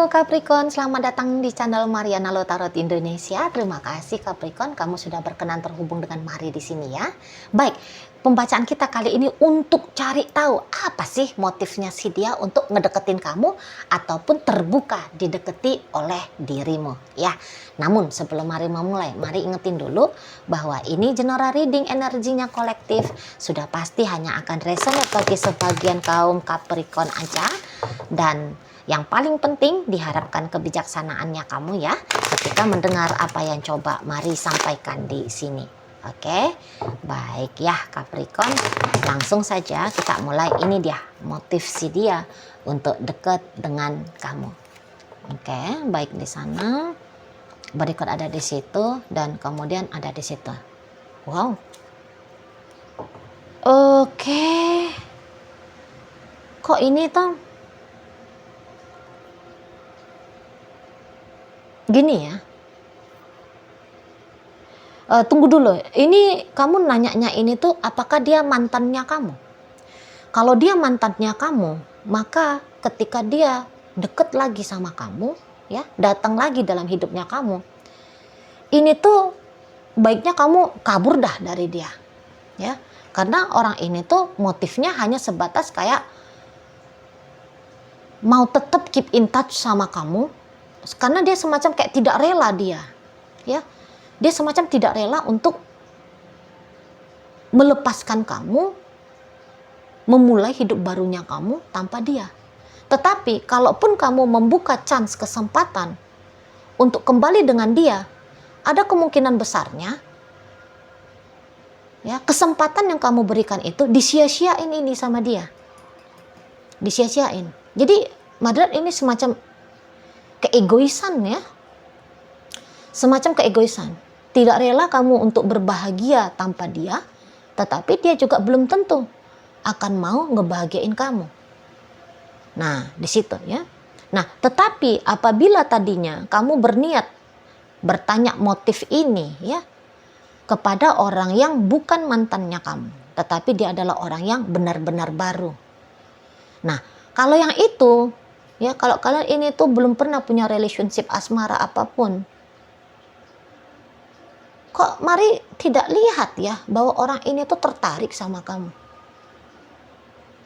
Halo Capricorn, selamat datang di channel Mariana Lo Tarot Indonesia. Terima kasih Capricorn, kamu sudah berkenan terhubung dengan Mari di sini ya. Baik, pembacaan kita kali ini untuk cari tahu apa sih motifnya si dia untuk ngedeketin kamu ataupun terbuka dideketi oleh dirimu ya. Namun sebelum Mari memulai, Mari ingetin dulu bahwa ini general reading, energinya kolektif, sudah pasti hanya akan resonate bagi sebagian kaum Capricorn aja. Dan yang paling penting diharapkan kebijaksanaannya kamu ya ketika mendengar apa yang coba Mari sampaikan di sini. Oke, baik ya Capricorn, langsung saja kita mulai. Ini dia motif si dia untuk dekat dengan kamu. Oke, baik di sana, berikut ada di situ dan kemudian ada di situ. Wow. Oke. Kok ini tuh gini ya, tunggu dulu, ini kamu nanyanya ini tuh apakah dia mantannya kamu? Kalau dia mantannya kamu, maka ketika dia deket lagi sama kamu, ya datang lagi dalam hidupnya kamu, ini tuh baiknya kamu kabur dah dari dia, ya, karena orang ini tuh motifnya hanya sebatas kayak mau tetap keep in touch sama kamu. Karena dia semacam kayak tidak rela dia, ya, dia semacam tidak rela untuk melepaskan kamu, memulai hidup barunya kamu tanpa dia. Tetapi kalaupun kamu membuka chance, kesempatan untuk kembali dengan dia, ada kemungkinan besarnya, ya, kesempatan yang kamu berikan itu disia-siain ini sama dia, disia-siain. Jadi Madrat ini semacam keegoisan ya, semacam keegoisan, tidak rela kamu untuk berbahagia tanpa dia, tetapi dia juga belum tentu akan mau ngebahagiain kamu. Nah di situ ya. Nah tetapi apabila tadinya kamu berniat bertanya motif ini ya kepada orang yang bukan mantannya kamu, tetapi dia adalah orang yang benar-benar baru. Nah kalau yang itu ya, kalau kalian ini tuh belum pernah punya relationship asmara apapun, kok Mari tidak lihat ya bahwa orang ini tuh tertarik sama kamu.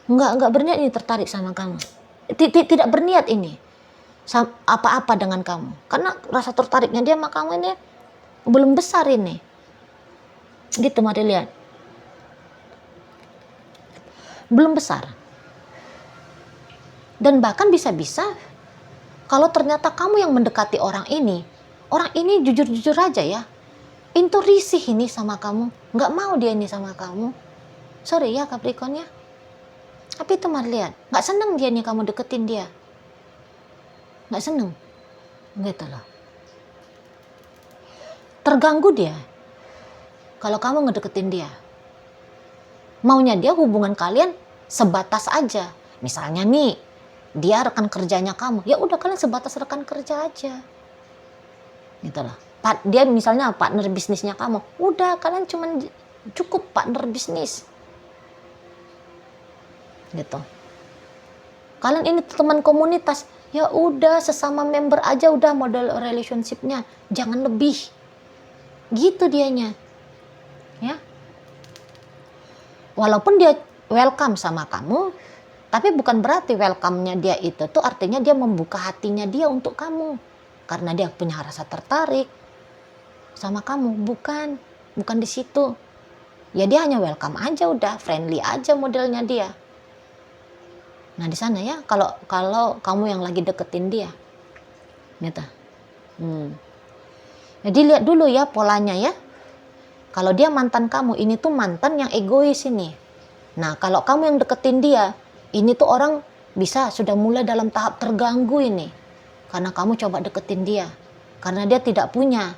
Enggak berniat ini tertarik sama kamu. Tidak berniat ini apa-apa dengan kamu. Karena rasa tertariknya dia sama kamu ini belum besar ini. Gitu Mari lihat. Belum besar. Dan bahkan bisa-bisa kalau ternyata kamu yang mendekati orang ini jujur-jujur aja ya, itu risih ini sama kamu, nggak mau dia ini sama kamu. Sorry ya Capricorn ya, tapi itu Mari lihat, nggak seneng dia nih kamu deketin dia, nggak seneng, gitu loh. Terganggu dia kalau kamu ngedeketin dia. Maunya dia hubungan kalian sebatas aja, misalnya nih dia rekan kerjanya kamu, ya udah kalian sebatas rekan kerja aja, gitu loh. Dia misalnya partner bisnisnya kamu, udah kalian cuman cukup partner bisnis, gitu. Kalian ini teman komunitas, ya udah sesama member aja udah model relationshipnya, jangan lebih, gitu dianya, ya. Walaupun dia welcome sama kamu, tapi bukan berarti welcome-nya dia itu tuh artinya dia membuka hatinya dia untuk kamu. Karena dia punya rasa tertarik sama kamu. Bukan di situ. Ya dia hanya welcome aja udah, friendly aja modelnya dia. Nah di sana ya, kalau kamu yang lagi deketin dia. Gitu. Jadi lihat dulu ya polanya ya. Kalau dia mantan kamu, ini tuh mantan yang egois ini. Nah kalau kamu yang deketin dia, ini tuh orang bisa sudah mulai dalam tahap terganggu ini. Karena kamu coba deketin dia. Karena dia tidak punya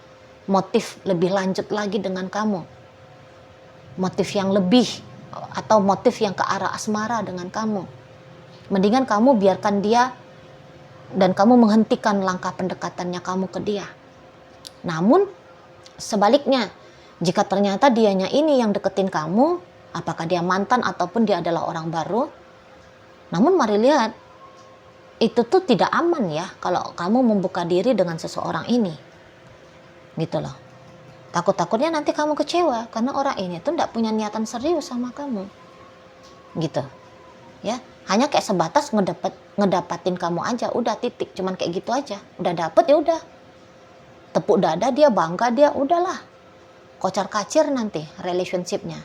motif lebih lanjut lagi dengan kamu. Motif yang lebih atau motif yang ke arah asmara dengan kamu. Mendingan kamu biarkan dia dan kamu menghentikan langkah pendekatannya kamu ke dia. Namun sebaliknya, jika ternyata dianya ini yang deketin kamu, apakah dia mantan ataupun dia adalah orang baru, namun Mari lihat, itu tuh tidak aman ya kalau kamu membuka diri dengan seseorang ini, gitu loh. Takut-takutnya nanti kamu kecewa karena orang ini tuh tidak punya niatan serius sama kamu, gitu ya. Hanya kayak sebatas ngedapatin kamu aja, udah titik, cuman kayak gitu aja. Udah dapet ya udah, tepuk dada dia, bangga dia, udahlah. Kocar kacir nanti relationshipnya.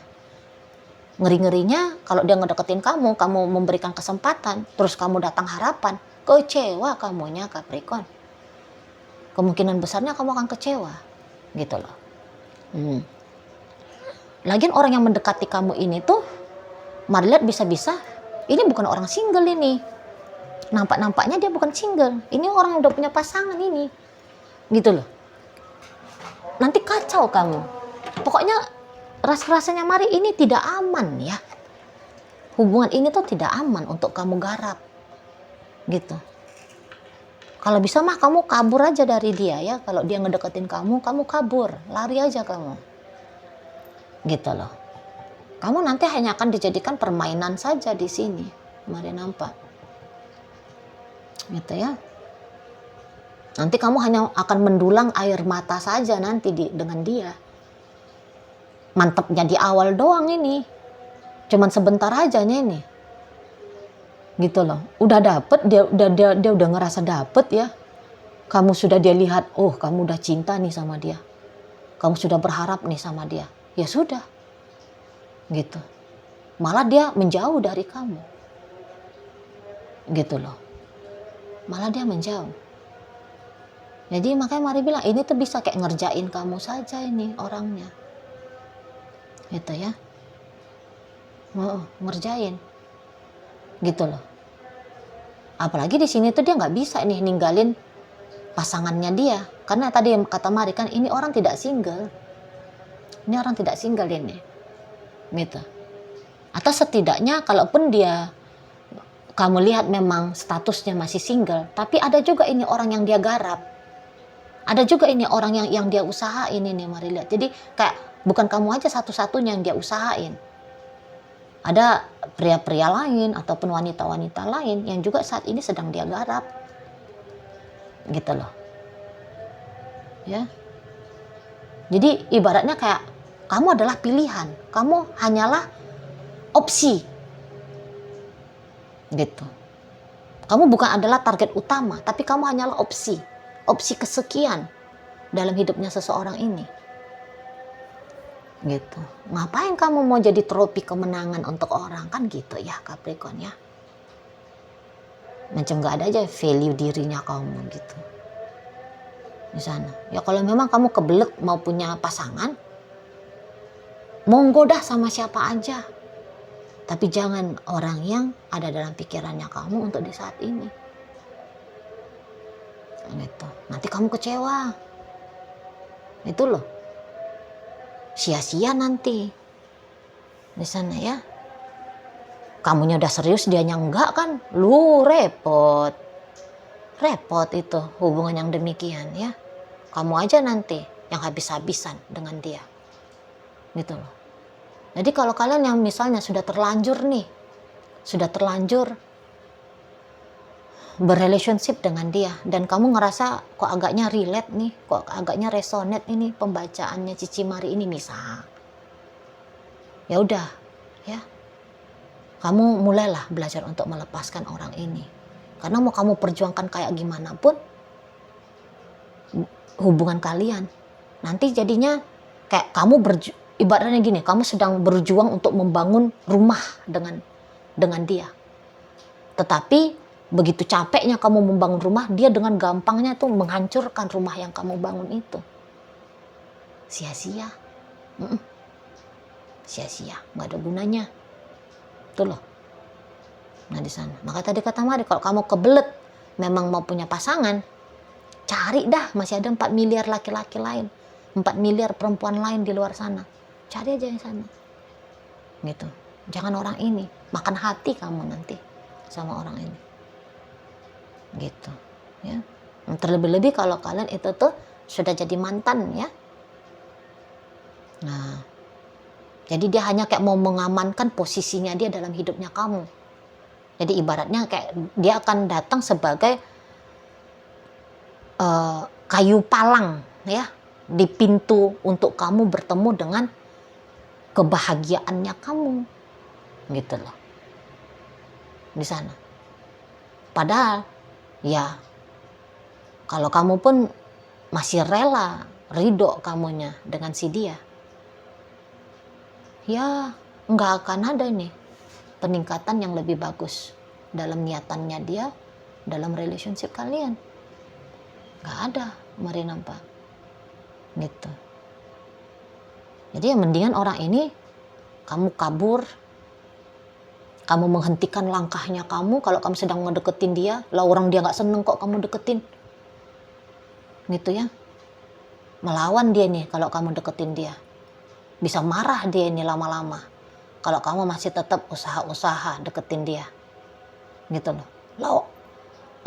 Ngeri-ngerinya kalau dia ngedeketin kamu, kamu memberikan kesempatan, terus kamu datang harapan, kecewa kamunya Capricorn. Kemungkinan besarnya kamu akan kecewa, gitu loh. Lagian orang yang mendekati kamu ini tuh, mari lihat, bisa-bisa ini bukan orang single ini. Nampak-nampaknya dia bukan single. Ini orang yang udah punya pasangan ini, gitu loh. Nanti kacau kamu. Pokoknya rasanya Mari ini tidak aman ya. Hubungan ini tuh tidak aman untuk kamu garap, gitu. Kalau bisa mah kamu kabur aja dari dia ya. Kalau dia ngedeketin kamu kabur, lari aja kamu, gitu loh. Kamu nanti hanya akan dijadikan permainan saja di sini, Mari nampak, gitu ya. Nanti kamu hanya akan mendulang air mata saja nanti dengan dia. Mantepnya di awal doang ini, cuman sebentar aja ini, gitu loh. Udah dapet dia udah ngerasa dapet ya. Kamu sudah dia lihat, oh kamu udah cinta nih sama dia, kamu sudah berharap nih sama dia, ya sudah, gitu. Malah dia menjauh dari kamu, gitu loh. Malah dia menjauh. Jadi makanya Mari bilang ini tuh bisa kayak ngerjain kamu saja ini orangnya, gitu ya. Ngerjain, gitu loh. Apalagi di sini tuh dia nggak bisa nih ninggalin pasangannya dia, karena tadi kata Mari kan ini orang tidak single. Ini orang tidak single ini, gitu. Atau setidaknya kalaupun dia, kamu lihat memang statusnya masih single, tapi ada juga ini orang yang dia garap. Ada juga ini orang yang dia usahain ini, Mari lihat. Jadi kayak bukan kamu aja satu-satunya yang dia usahain. Ada pria-pria lain ataupun wanita-wanita lain yang juga saat ini sedang dia garap, gitu loh. Ya. Jadi ibaratnya kayak kamu adalah pilihan, kamu hanyalah opsi, gitu. Kamu bukan adalah target utama, tapi kamu hanyalah opsi kesekian dalam hidupnya seseorang ini, gitu. Ngapain kamu mau jadi trofi kemenangan untuk orang, kan gitu ya Capricorn ya. Macam gak ada aja value dirinya kamu gitu di sana. Ya kalau memang kamu kebelet mau punya pasangan, monggo dah sama siapa aja, tapi jangan orang yang ada dalam pikirannya kamu untuk di saat ini, gitu. Nanti kamu kecewa, itu loh, sia-sia nanti di sana ya. Kamunya udah serius, dianya enggak kan, lu repot itu hubungan yang demikian ya. Kamu aja nanti yang habis-habisan dengan dia, gitu loh. Jadi kalau kalian yang misalnya sudah terlanjur berrelationship dengan dia, dan kamu ngerasa kok agaknya relate nih, kok agaknya resonate ini pembacaannya Cici Mari ini misal, ya udah ya, kamu mulailah belajar untuk melepaskan orang ini. Karena mau kamu perjuangkan kayak gimana pun, hubungan kalian nanti jadinya kayak kamu ibaratnya gini, kamu sedang berjuang untuk membangun rumah dengan dia. Tetapi begitu capeknya kamu membangun rumah, dia dengan gampangnya tuh menghancurkan rumah yang kamu bangun itu. Sia-sia. Sia-sia, nggak ada gunanya. Itu loh. Nah di sana. Maka tadi kata Mari, kalau kamu kebelet memang mau punya pasangan, cari dah, masih ada 4 miliar laki-laki lain, 4 miliar perempuan lain di luar sana. Cari aja yang sana, gitu. Jangan orang ini, makan hati kamu nanti sama orang ini, gitu ya. Terlebih-lebih kalau kalian itu tuh sudah jadi mantan ya. Nah, jadi dia hanya kayak mau mengamankan posisinya dia dalam hidupnya kamu, Jadi ibaratnya kayak dia akan datang sebagai kayu palang ya di pintu untuk kamu bertemu dengan kebahagiaannya kamu, gitu loh, di sana. Padahal ya kalau kamu pun masih rela, ridho kamunya dengan si dia, ya nggak akan ada nih peningkatan yang lebih bagus dalam niatannya dia, dalam relationship kalian. Nggak ada, mari nampak gitu. Jadi ya mendingan orang ini kamu kabur, kamu menghentikan langkahnya kamu kalau kamu sedang ngedeketin dia. Lah orang dia nggak seneng kok kamu deketin, gitu ya. Melawan dia nih kalau kamu deketin dia. Bisa marah dia ini lama-lama kalau kamu masih tetap usaha-usaha deketin dia, gitu loh. Lah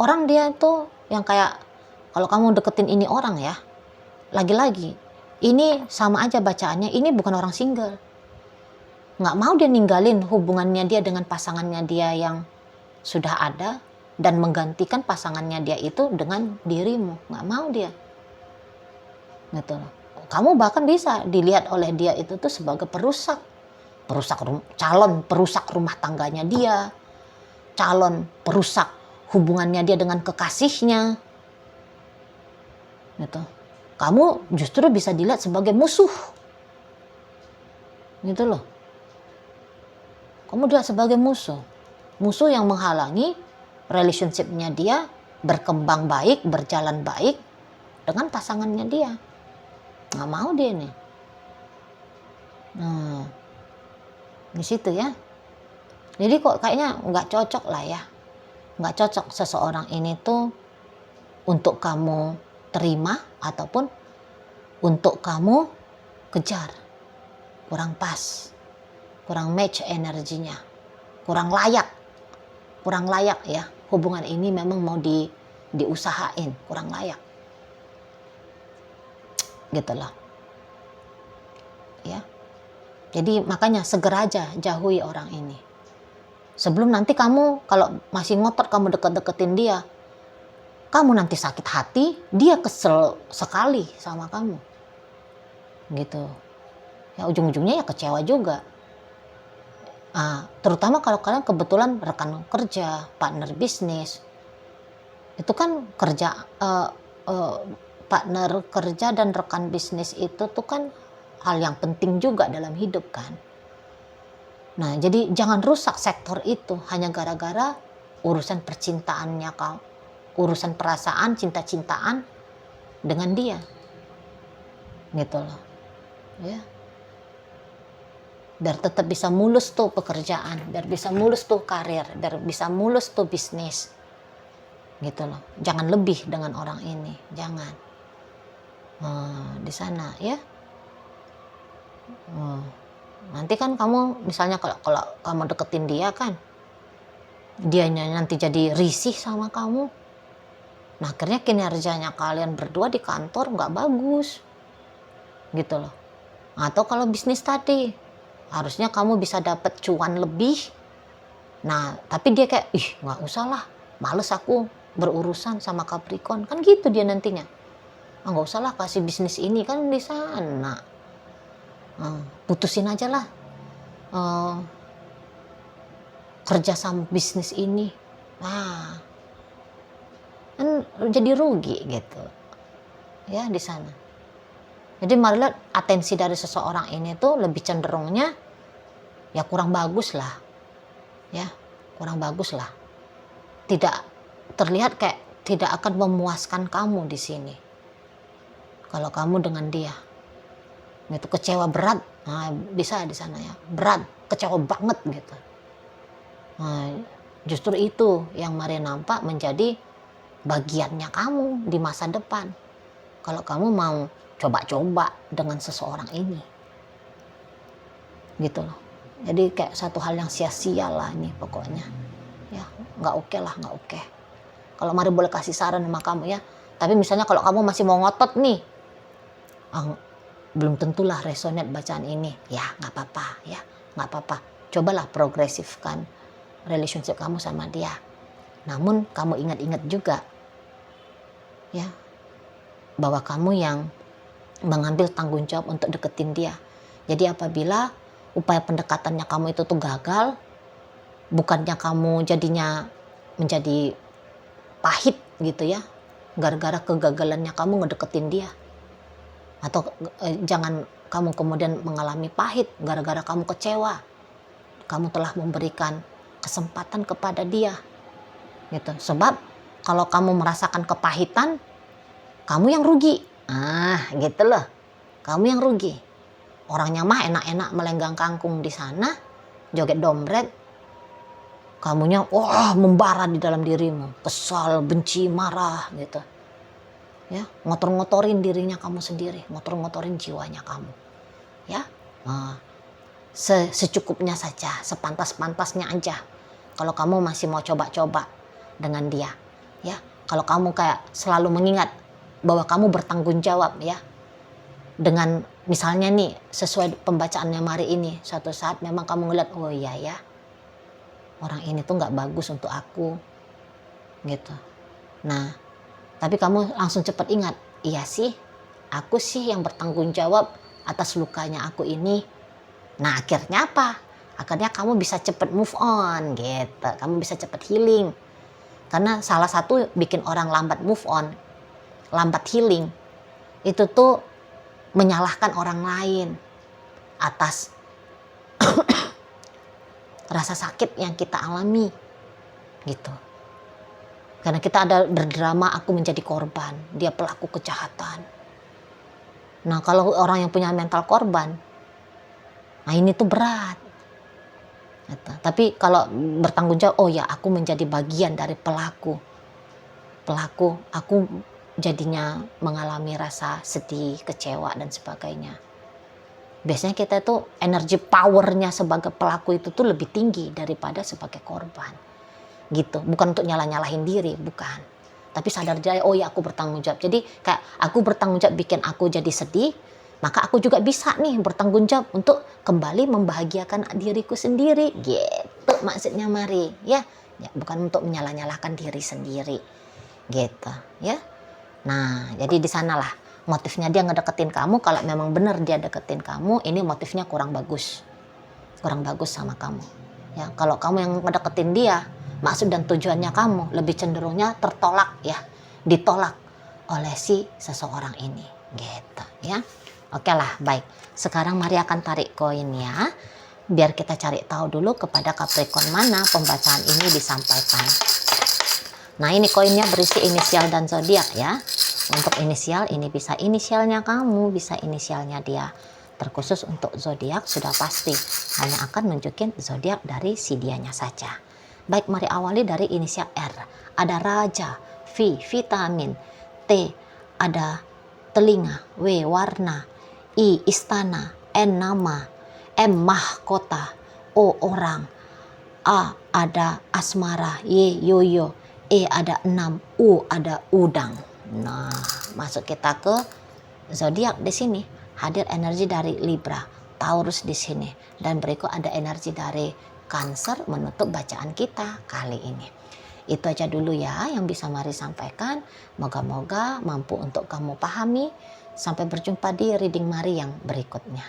orang dia itu yang kayak, kalau kamu deketin ini orang ya, lagi-lagi ini sama aja bacaannya, ini bukan orang single. Nggak mau dia ninggalin hubungannya dia dengan pasangannya dia yang sudah ada dan menggantikan pasangannya dia itu dengan dirimu. Nggak mau dia, gitu loh. Kamu bahkan bisa dilihat oleh dia itu tuh sebagai calon perusak rumah tangganya dia, calon perusak hubungannya dia dengan kekasihnya, gitu. Kamu justru bisa dilihat sebagai musuh, gitu loh. Kamu dilihat sebagai musuh yang menghalangi relationship-nya dia berkembang baik, berjalan baik dengan pasangannya dia. Nggak mau dia nih. Nah, di situ ya. Jadi kok kayaknya nggak cocok lah ya. Nggak cocok seseorang ini tuh untuk kamu terima ataupun untuk kamu kejar. Kurang pas, kurang match energinya, kurang layak ya. Hubungan ini memang mau diusahain, kurang layak, gitu loh ya. Jadi makanya segera aja jauhi orang ini sebelum nanti kamu kalau masih ngotot kamu deket-deketin dia, kamu nanti sakit hati, dia kesel sekali sama kamu, gitu ya. Ujung-ujungnya ya kecewa juga. Terutama kalau kalian kebetulan rekan kerja, partner bisnis, itu kan partner kerja dan rekan bisnis itu tuh kan hal yang penting juga dalam hidup kan. Nah jadi jangan rusak sektor itu hanya gara-gara urusan percintaannya kau, urusan perasaan, cinta-cintaan dengan dia, gitu loh ya. Biar tetap bisa mulus tuh pekerjaan, biar bisa mulus tuh karir, biar bisa mulus tuh bisnis, gitu loh. Jangan lebih dengan orang ini, jangan. Di sana ya. Nanti kan kamu misalnya kalau kamu deketin dia kan, dianya nanti jadi risih sama kamu. Nah akhirnya kinerjanya kalian berdua di kantor nggak bagus, gitu loh. Atau kalau bisnis tadi, harusnya kamu bisa dapat cuan lebih. Nah tapi dia kayak, nggak usah lah, males aku berurusan sama Capricorn, kan gitu dia nantinya. Nggak usah lah kasih bisnis ini kan di sana, putusin aja lah kerja sama bisnis ini. Nah kan jadi rugi gitu ya di sana. Jadi marilah atensi dari seseorang ini tuh lebih cenderungnya ya kurang bagus lah ya, kurang bagus lah. Tidak terlihat kayak tidak akan memuaskan kamu di sini kalau kamu dengan dia. Itu kecewa berat, bisa di sana ya, berat, kecewa banget gitu. Justru itu yang mari nampak menjadi bagiannya kamu di masa depan kalau kamu mau coba-coba dengan seseorang ini, gitu loh. Jadi kayak satu hal yang sia-sia lah ini pokoknya ya, nggak oke lah, nggak oke. Kalau mari boleh kasih saran sama kamu ya, tapi misalnya kalau kamu masih mau ngotot nih, belum tentulah resonate bacaan ini ya, nggak apa-apa ya, nggak apa-apa. Cobalah progresifkan relationship kamu sama dia. Namun kamu ingat-ingat juga ya bahwa kamu yang mengambil tanggung jawab untuk deketin dia. Jadi apabila upaya pendekatannya kamu itu tuh gagal, bukannya kamu jadinya menjadi pahit gitu ya, gara-gara kegagalannya kamu ngedeketin dia. Atau jangan kamu kemudian mengalami pahit gara-gara kamu kecewa. Kamu telah memberikan kesempatan kepada dia gitu. Sebab kalau kamu merasakan kepahitan, kamu yang rugi. Gitu loh. Kamu yang rugi. Orangnya mah enak-enak melenggang kangkung di sana, joget dompet. Kamunya membara di dalam dirimu, kesal, benci, marah gitu. Ya, ngotor-ngotorin dirinya kamu sendiri, ngotor-ngotorin jiwanya kamu. Ya. Secukupnya saja, sepantas-pantasnya aja. Kalau kamu masih mau coba-coba dengan dia, ya. Kalau kamu kayak selalu mengingat bahwa kamu bertanggung jawab ya. Dengan misalnya nih sesuai pembacaannya Mari ini, suatu saat memang kamu ngeliat, oh iya ya, orang ini tuh nggak bagus untuk aku, gitu. Nah, tapi kamu langsung cepat ingat, iya sih, aku sih yang bertanggung jawab atas lukanya aku ini. Nah akhirnya apa? Akhirnya kamu bisa cepat move on gitu. Kamu bisa cepat healing. Karena salah satu bikin orang lambat move on, lambat healing, itu tuh menyalahkan orang lain atas rasa sakit yang kita alami gitu. Karena kita ada berdrama, aku menjadi korban, dia pelaku kejahatan. Nah kalau orang yang punya mental korban, nah ini tuh berat. Gitu. Tapi kalau bertanggung jawab, oh ya aku menjadi bagian dari pelaku, aku jadinya mengalami rasa sedih, kecewa dan sebagainya. Biasanya kita tuh energi powernya sebagai pelaku itu tuh lebih tinggi daripada sebagai korban. Gitu, bukan untuk nyalah-nyalahin diri, bukan. Tapi sadar aja, oh ya aku bertanggung jawab. Jadi kayak aku bertanggung jawab bikin aku jadi sedih, maka aku juga bisa nih bertanggung jawab untuk kembali membahagiakan diriku sendiri. Gitu maksudnya Mari, ya. Bukan untuk menyalah-nyalahkan diri sendiri. Gitu, ya. Nah, jadi di sanalah motifnya dia ngedeketin kamu. Kalau memang benar dia deketin kamu, ini motifnya kurang bagus sama kamu. Ya, kalau kamu yang ngedeketin dia, maksud dan tujuannya kamu lebih cenderungnya tertolak ya, ditolak oleh si seseorang ini, gitu ya. Oke lah, baik. Sekarang Mari akan tarik koin ya, biar kita cari tahu dulu kepada Capricorn mana pembacaan ini disampaikan. Nah ini koinnya berisi inisial dan zodiak ya. Untuk inisial ini bisa inisialnya kamu, bisa inisialnya dia. Terkhusus untuk zodiak sudah pasti hanya akan nunjukin zodiak dari si dianya saja. Baik, mari awali dari inisial R. Ada raja, V vitamin, T ada telinga, W warna, I istana, N nama, M mahkota, O orang, A ada asmara, Y yoyo, E ada 6, U ada udang. Nah, masuk kita ke zodiak di sini. Hadir energi dari Libra, Taurus di sini, dan berikut ada energi dari Cancer menutup bacaan kita kali ini. Itu aja dulu ya yang bisa Mari sampaikan. Moga-moga mampu untuk kamu pahami. Sampai berjumpa di reading Mari yang berikutnya.